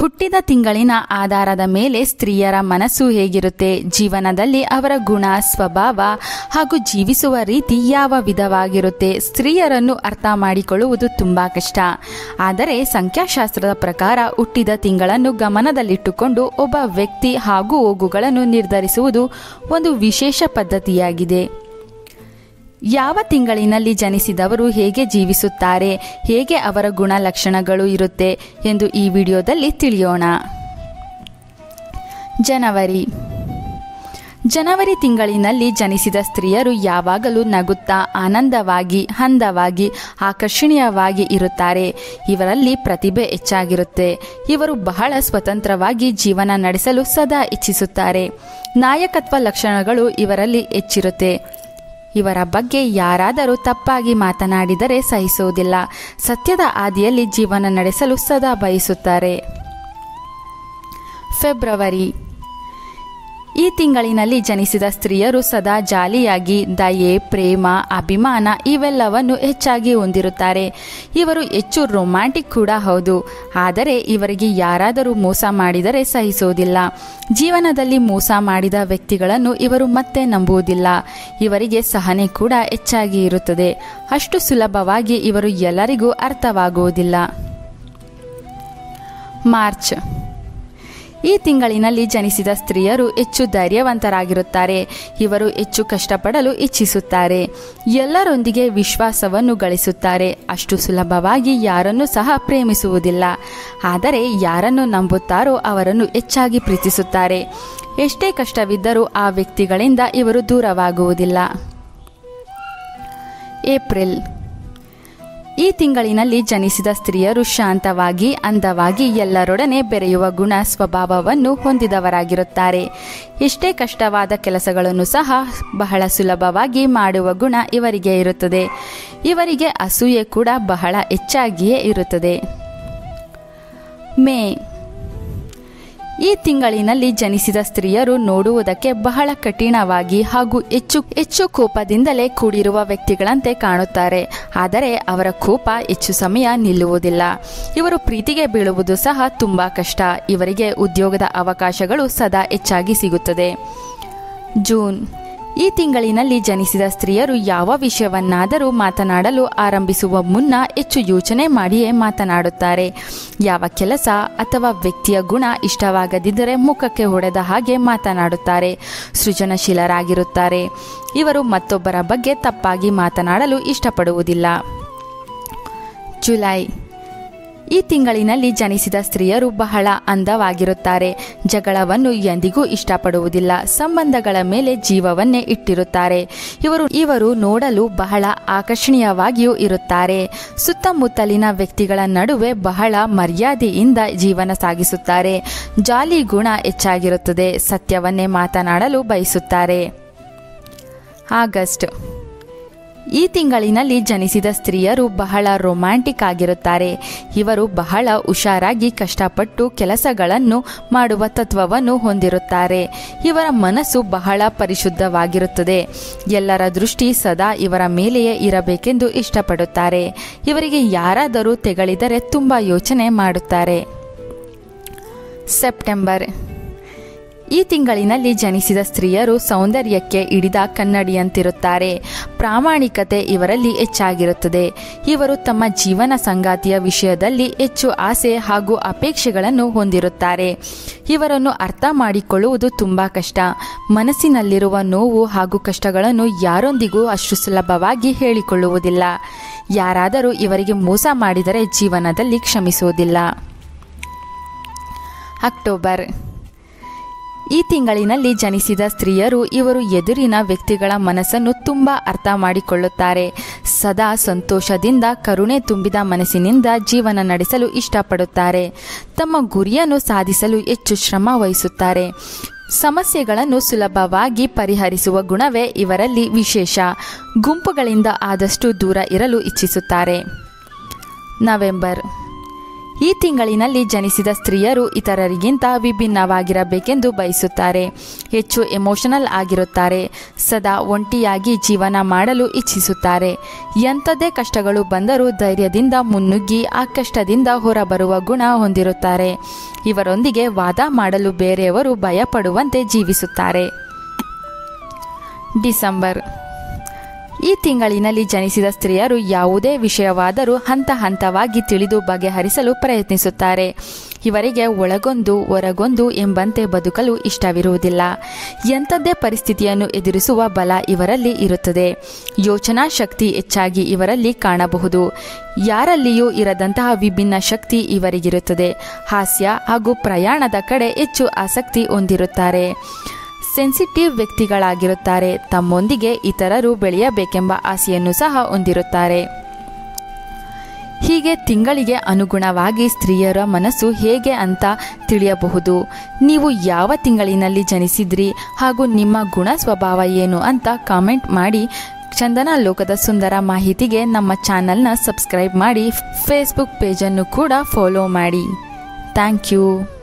ಹುಟ್ಟಿದ ತಿಂಗಳಿನ ಆಧಾರದ ಮೇಲೆ ಸ್ತ್ರೀಯರ ಮನಸ್ಸು ಹೇಗಿರುತ್ತೆ, ಜೀವನದಲ್ಲಿ ಅವರ ಗುಣ, ಸ್ವಭಾವ ಹಾಗೂ ಜೀವಿಸುವ ರೀತಿ ಯಾವ ವಿಧವಾಗಿರುತ್ತೆ, ಸ್ತ್ರೀಯರನ್ನು ಅರ್ಥ ಮಾಡಿಕೊಳ್ಳುವುದು ತುಂಬಾ ಕಷ್ಟ. ಆದರೆ ಸಂಖ್ಯಾಶಾಸ್ತ್ರದ ಪ್ರಕಾರ ಹುಟ್ಟಿದ ತಿಂಗಳನ್ನು ಗಮನದಲ್ಲಿಟ್ಟುಕೊಂಡು ಒಬ್ಬ ವ್ಯಕ್ತಿ ಹಾಗೂ ಹೋಗುಗಳನ್ನು ನಿರ್ಧರಿಸುವುದು ಒಂದು ವಿಶೇಷ ಪದ್ಧತಿಯಾಗಿದೆ. ಯಾವ ತಿಂಗಳಿನಲ್ಲಿ ಜನಿಸಿದವರು ಹೇಗೆ ಜೀವಿಸುತ್ತಾರೆ, ಹೇಗೆ ಅವರ ಗುಣಲಕ್ಷಣಗಳು ಇರುತ್ತೆ ಎಂದು ಈ ವಿಡಿಯೋದಲ್ಲಿ ತಿಳಿಯೋಣ. ಜನವರಿ ತಿಂಗಳಿನಲ್ಲಿ ಜನಿಸಿದ ಸ್ತ್ರೀಯರು ಯಾವಾಗಲೂ ನಗುತ್ತಾ, ಆನಂದವಾಗಿ, ಅಂದವಾಗಿ, ಆಕರ್ಷಣೀಯವಾಗಿ ಇರುತ್ತಾರೆ. ಇವರಲ್ಲಿ ಪ್ರತಿಭೆ ಹೆಚ್ಚಾಗಿರುತ್ತೆ. ಇವರು ಬಹಳ ಸ್ವತಂತ್ರವಾಗಿ ಜೀವನ ನಡೆಸಲು ಸದಾ ಇಚ್ಛಿಸುತ್ತಾರೆ. ನಾಯಕತ್ವ ಲಕ್ಷಣಗಳು ಇವರಲ್ಲಿ ಹೆಚ್ಚಿರುತ್ತೆ. ಇವರ ಬಗ್ಗೆ ಯಾರಾದರೂ ತಪ್ಪಾಗಿ ಮಾತನಾಡಿದರೆ ಸಹಿಸುವುದಿಲ್ಲ. ಸತ್ಯದ ಹಾದಿಯಲ್ಲಿ ಜೀವನ ನಡೆಸಲು ಸದಾ ಬಯಸುತ್ತಾರೆ. ಫೆಬ್ರವರಿ. ಈ ತಿಂಗಳಿನಲ್ಲಿ ಜನಿಸಿದ ಸ್ತ್ರೀಯರು ಸದಾ ಜಾಲಿಯಾಗಿ, ದಯೆ, ಪ್ರೇಮ, ಅಭಿಮಾನ ಇವೆಲ್ಲವನ್ನು ಹೆಚ್ಚಾಗಿ ಹೊಂದಿರುತ್ತಾರೆ. ಇವರು ಹೆಚ್ಚು ರೊಮ್ಯಾಂಟಿಕ್ ಕೂಡ ಹೌದು. ಆದರೆ ಇವರಿಗೆ ಯಾರಾದರೂ ಮೋಸ ಮಾಡಿದರೆ ಸಹಿಸುವುದಿಲ್ಲ. ಜೀವನದಲ್ಲಿ ಮೋಸ ಮಾಡಿದ ವ್ಯಕ್ತಿಗಳನ್ನು ಇವರು ಮತ್ತೆ ನಂಬುವುದಿಲ್ಲ. ಇವರಿಗೆ ಸಹನೆ ಕೂಡ ಹೆಚ್ಚಾಗಿ ಇರುತ್ತದೆ. ಅಷ್ಟು ಸುಲಭವಾಗಿ ಇವರು ಎಲ್ಲರಿಗೂ ಅರ್ಥವಾಗುವುದಿಲ್ಲ. ಮಾರ್ಚ್. ಈ ತಿಂಗಳಿನಲ್ಲಿ ಜನಿಸಿದ ಸ್ತ್ರೀಯರು ಹೆಚ್ಚು ಧೈರ್ಯವಂತರಾಗಿರುತ್ತಾರೆ. ಇವರು ಹೆಚ್ಚು ಕಷ್ಟಪಡಲು ಇಚ್ಛಿಸುತ್ತಾರೆ. ಎಲ್ಲರೊಂದಿಗೆ ವಿಶ್ವಾಸವನ್ನು ಗಳಿಸುತ್ತಾರೆ. ಅಷ್ಟು ಸುಲಭವಾಗಿ ಯಾರನ್ನೂ ಸಹ ಪ್ರೇಮಿಸುವುದಿಲ್ಲ. ಆದರೆ ಯಾರನ್ನು ನಂಬುತ್ತಾರೋ ಅವರನ್ನು ಹೆಚ್ಚಾಗಿ ಪ್ರೀತಿಸುತ್ತಾರೆ. ಎಷ್ಟೇ ಕಷ್ಟವಿದ್ದರೂ ಆ ವ್ಯಕ್ತಿಗಳಿಂದ ಇವರು ದೂರವಾಗುವುದಿಲ್ಲ. ಏಪ್ರಿಲ್. ಈ ತಿಂಗಳಿನಲ್ಲಿ ಜನಿಸಿದ ಸ್ತ್ರೀಯರು ಶಾಂತವಾಗಿ, ಅಂದವಾಗಿ, ಎಲ್ಲರೊಡನೆ ಬೆರೆಯುವ ಗುಣ, ಸ್ವಭಾವವನ್ನು ಹೊಂದಿದವರಾಗಿರುತ್ತಾರೆ. ಎಷ್ಟೇ ಕಷ್ಟವಾದ ಕೆಲಸಗಳನ್ನು ಸಹ ಬಹಳ ಸುಲಭವಾಗಿ ಮಾಡುವ ಗುಣ ಇವರಿಗೆ ಇರುತ್ತದೆ. ಇವರಿಗೆ ಅಸೂಯೆ ಕೂಡ ಬಹಳ ಹೆಚ್ಚಾಗಿಯೇ ಇರುತ್ತದೆ. ಮೇ. ಈ ತಿಂಗಳಿನಲ್ಲಿ ಜನಿಸಿದ ಸ್ತ್ರೀಯರು ನೋಡುವುದಕ್ಕೆ ಬಹಳ ಕಠಿಣವಾಗಿ ಹಾಗೂ ಹೆಚ್ಚು ಕೋಪದಿಂದಲೇ ಕೂಡಿರುವ ವ್ಯಕ್ತಿಗಳಂತೆ ಕಾಣುತ್ತಾರೆ. ಆದರೆ ಅವರ ಕೋಪ ಹೆಚ್ಚು ಸಮಯ ನಿಲ್ಲುವುದಿಲ್ಲ. ಇವರು ಪ್ರೀತಿಗೆ ಬೀಳುವುದು ಸಹ ತುಂಬಾ ಕಷ್ಟ. ಇವರಿಗೆ ಉದ್ಯೋಗದ ಅವಕಾಶಗಳು ಸದಾ ಹೆಚ್ಚಾಗಿ ಸಿಗುತ್ತದೆ. ಜೂನ್. ಈ ತಿಂಗಳಿನಲ್ಲಿ ಜನಿಸಿದ ಸ್ತ್ರೀಯರು ಯಾವ ವಿಷಯವನ್ನಾದರೂ ಮಾತನಾಡಲು ಆರಂಭಿಸುವ ಮುನ್ನ ಹೆಚ್ಚು ಯೋಚನೆ ಮಾಡಿಯೇ ಮಾತನಾಡುತ್ತಾರೆ. ಯಾವ ಕೆಲಸ ಅಥವಾ ವ್ಯಕ್ತಿಯ ಗುಣ ಇಷ್ಟವಾಗದಿದ್ದರೆ ಮುಖಕ್ಕೆ ಹೊಡೆದ ಹಾಗೆ ಮಾತನಾಡುತ್ತಾರೆ. ಸೃಜನಶೀಲರಾಗಿರುತ್ತಾರೆ. ಇವರು ಮತ್ತೊಬ್ಬರ ಬಗ್ಗೆ ತಪ್ಪಾಗಿ ಮಾತನಾಡಲು ಇಷ್ಟಪಡುವುದಿಲ್ಲ. ಜುಲೈ. ಈ ತಿಂಗಳಿನಲ್ಲಿ ಜನಿಸಿದ ಸ್ತ್ರೀಯರು ಬಹಳ ಅಂದವಾಗಿರುತ್ತಾರೆ. ಜಗಳವನ್ನು ಎಂದಿಗೂ ಇಷ್ಟಪಡುವುದಿಲ್ಲ. ಸಂಬಂಧಗಳ ಮೇಲೆ ಜೀವವನ್ನೇ ಇಟ್ಟಿರುತ್ತಾರೆ. ಇವರು ನೋಡಲು ಬಹಳ ಆಕರ್ಷಣೀಯವಾಗಿಯೂ ಇರುತ್ತಾರೆ. ಸುತ್ತಮುತ್ತಲಿನ ವ್ಯಕ್ತಿಗಳ ನಡುವೆ ಬಹಳ ಮರ್ಯಾದೆಯಿಂದ ಜೀವನ ಸಾಗಿಸುತ್ತಾರೆ. ಜಾಲಿ ಗುಣ ಹೆಚ್ಚಾಗಿರುತ್ತದೆ. ಸತ್ಯವನ್ನೇ ಮಾತನಾಡಲು ಬಯಸುತ್ತಾರೆ. ಆಗಸ್ಟ್. ಈ ತಿಂಗಳಿನಲ್ಲಿ ಜನಿಸಿದ ಸ್ತ್ರೀಯರು ಬಹಳ ರೊಮ್ಯಾಂಟಿಕ್ ಆಗಿರುತ್ತಾರೆ. ಇವರು ಬಹಳ ಹುಷಾರಾಗಿ ಕಷ್ಟಪಟ್ಟು ಕೆಲಸಗಳನ್ನು ಮಾಡುವ ತತ್ವವನ್ನು ಹೊಂದಿರುತ್ತಾರೆ. ಇವರ ಮನಸ್ಸು ಬಹಳ ಪರಿಶುದ್ಧವಾಗಿರುತ್ತದೆ. ಎಲ್ಲರ ದೃಷ್ಟಿ ಸದಾ ಇವರ ಮೇಲೆಯೇ ಇರಬೇಕೆಂದು ಇಷ್ಟಪಡುತ್ತಾರೆ. ಇವರಿಗೆ ಯಾರಾದರೂ ತೆಗಳಿದರೆ ತುಂಬ ಯೋಚನೆ ಮಾಡುತ್ತಾರೆ. ಸೆಪ್ಟೆಂಬರ್. ಈ ತಿಂಗಳಿನಲ್ಲಿ ಜನಿಸಿದ ಸ್ತ್ರೀಯರು ಸೌಂದರ್ಯಕ್ಕೆ ಹಿಡಿದ ಕನ್ನಡಿಯಂತಿರುತ್ತಾರೆ. ಪ್ರಾಮಾಣಿಕತೆ ಇವರಲ್ಲಿ ಹೆಚ್ಚಾಗಿರುತ್ತದೆ. ಇವರು ತಮ್ಮ ಜೀವನ ಸಂಗಾತಿಯ ವಿಷಯದಲ್ಲಿ ಹೆಚ್ಚು ಆಸೆ ಹಾಗೂ ಅಪೇಕ್ಷೆಗಳನ್ನು ಹೊಂದಿರುತ್ತಾರೆ. ಇವರನ್ನು ಅರ್ಥ ಮಾಡಿಕೊಳ್ಳುವುದು ತುಂಬಾ ಕಷ್ಟ. ಮನಸ್ಸಿನಲ್ಲಿರುವ ನೋವು ಹಾಗೂ ಕಷ್ಟಗಳನ್ನು ಯಾರೊಂದಿಗೂ ಅಷ್ಟು ಸುಲಭವಾಗಿ ಹೇಳಿಕೊಳ್ಳುವುದಿಲ್ಲ. ಯಾರಾದರೂ ಇವರಿಗೆ ಮೋಸ ಮಾಡಿದರೆ ಜೀವನದಲ್ಲಿ ಕ್ಷಮಿಸುವುದಿಲ್ಲ. ಅಕ್ಟೋಬರ್. ಈ ತಿಂಗಳಿನಲ್ಲಿ ಜನಿಸಿದ ಸ್ತ್ರೀಯರು ಇವರು ಎದುರಿನ ವ್ಯಕ್ತಿಗಳ ಮನಸ್ಸನ್ನು ತುಂಬ ಅರ್ಥ ಮಾಡಿಕೊಳ್ಳುತ್ತಾರೆ. ಸದಾ ಸಂತೋಷದಿಂದ, ಕರುಣೆ ತುಂಬಿದ ಮನಸ್ಸಿನಿಂದ ಜೀವನ ನಡೆಸಲು ಇಷ್ಟಪಡುತ್ತಾರೆ. ತಮ್ಮ ಗುರಿಯನ್ನು ಸಾಧಿಸಲು ಹೆಚ್ಚು ಶ್ರಮ ವಹಿಸುತ್ತಾರೆ. ಸಮಸ್ಯೆಗಳನ್ನು ಸುಲಭವಾಗಿ ಪರಿಹರಿಸುವ ಗುಣವೇ ಇವರಲ್ಲಿ ವಿಶೇಷ. ಗುಂಪುಗಳಿಂದ ಆದಷ್ಟು ದೂರ ಇರಲು ಇಚ್ಛಿಸುತ್ತಾರೆ. ನವೆಂಬರ್. ಈ ತಿಂಗಳಿನಲ್ಲಿ ಜನಿಸಿದ ಸ್ತ್ರೀಯರು ಇತರರಿಗಿಂತ ವಿಭಿನ್ನವಾಗಿರಬೇಕೆಂದು ಬಯಸುತ್ತಾರೆ. ಹೆಚ್ಚು ಎಮೋಷನಲ್ ಆಗಿರುತ್ತಾರೆ. ಸದಾ ಒಂಟಿಯಾಗಿ ಜೀವನ ಮಾಡಲು ಇಚ್ಛಿಸುತ್ತಾರೆ. ಎಂಥದೇ ಕಷ್ಟಗಳು ಬಂದರೂ ಧೈರ್ಯದಿಂದ ಮುನ್ನುಗ್ಗಿ ಆ ಕಷ್ಟದಿಂದ ಹೊರಬರುವ ಗುಣ ಹೊಂದಿರುತ್ತಾರೆ. ಇವರೊಂದಿಗೆ ವಾದ ಮಾಡಲು ಬೇರೆಯವರು ಭಯಪಡುವಂತೆ ಜೀವಿಸುತ್ತಾರೆ. ಡಿಸೆಂಬರ್. ಈ ತಿಂಗಳಿನಲ್ಲಿ ಜನಿಸಿದ ಸ್ತ್ರೀಯರು ಯಾವುದೇ ವಿಷಯವಾದರೂ ಹಂತ ಹಂತವಾಗಿ ತಿಳಿದು ಬಗೆಹರಿಸಲು ಪ್ರಯತ್ನಿಸುತ್ತಾರೆ. ಇವರಿಗೆ ಒಳಗೊಂದು ಹೊರಗೊಂದು ಎಂಬಂತೆ ಬದುಕಲು ಇಷ್ಟವಿರುವುದಿಲ್ಲ. ಎಂಥದ್ದೇ ಪರಿಸ್ಥಿತಿಯನ್ನು ಎದುರಿಸುವ ಬಲ ಇವರಲ್ಲಿ ಇರುತ್ತದೆ. ಯೋಚನಾ ಶಕ್ತಿ ಹೆಚ್ಚಾಗಿ ಇವರಲ್ಲಿ ಕಾಣಬಹುದು. ಯಾರಲ್ಲಿಯೂ ಇರದಂತಹ ವಿಭಿನ್ನ ಶಕ್ತಿ ಇವರಿಗಿರುತ್ತದೆ. ಹಾಸ್ಯ ಹಾಗೂ ಪ್ರಯಾಣದ ಕಡೆ ಹೆಚ್ಚು ಆಸಕ್ತಿ ಹೊಂದಿರುತ್ತಾರೆ. ಸೆನ್ಸಿಟಿವ್ ವ್ಯಕ್ತಿಗಳಾಗಿರುತ್ತಾರೆ. ತಮ್ಮೊಂದಿಗೆ ಇತರರು ಬೆಳೆಯಬೇಕೆಂಬ ಆಸೆಯನ್ನು ಸಹ ಹೊಂದಿರುತ್ತಾರೆ. ಹೀಗೆ ತಿಂಗಳಿಗೆ ಅನುಗುಣವಾಗಿ ಸ್ತ್ರೀಯರ ಮನಸ್ಸು ಹೇಗೆ ಅಂತ ತಿಳಿಯಬಹುದು. ನೀವು ಯಾವ ತಿಂಗಳಿನಲ್ಲಿ ಜನಿಸಿದ್ರಿ ಹಾಗೂ ನಿಮ್ಮ ಗುಣ ಸ್ವಭಾವ ಏನು ಅಂತ ಕಾಮೆಂಟ್ ಮಾಡಿ. ಚಂದನ ಲೋಕದ ಸುಂದರ ಮಾಹಿತಿಗೆ ನಮ್ಮ ಚಾನಲ್ನ ಸಬ್ಸ್ಕ್ರೈಬ್ ಮಾಡಿ. ಫೇಸ್ಬುಕ್ ಪೇಜನ್ನು ಕೂಡ ಫಾಲೋ ಮಾಡಿ. Thank you.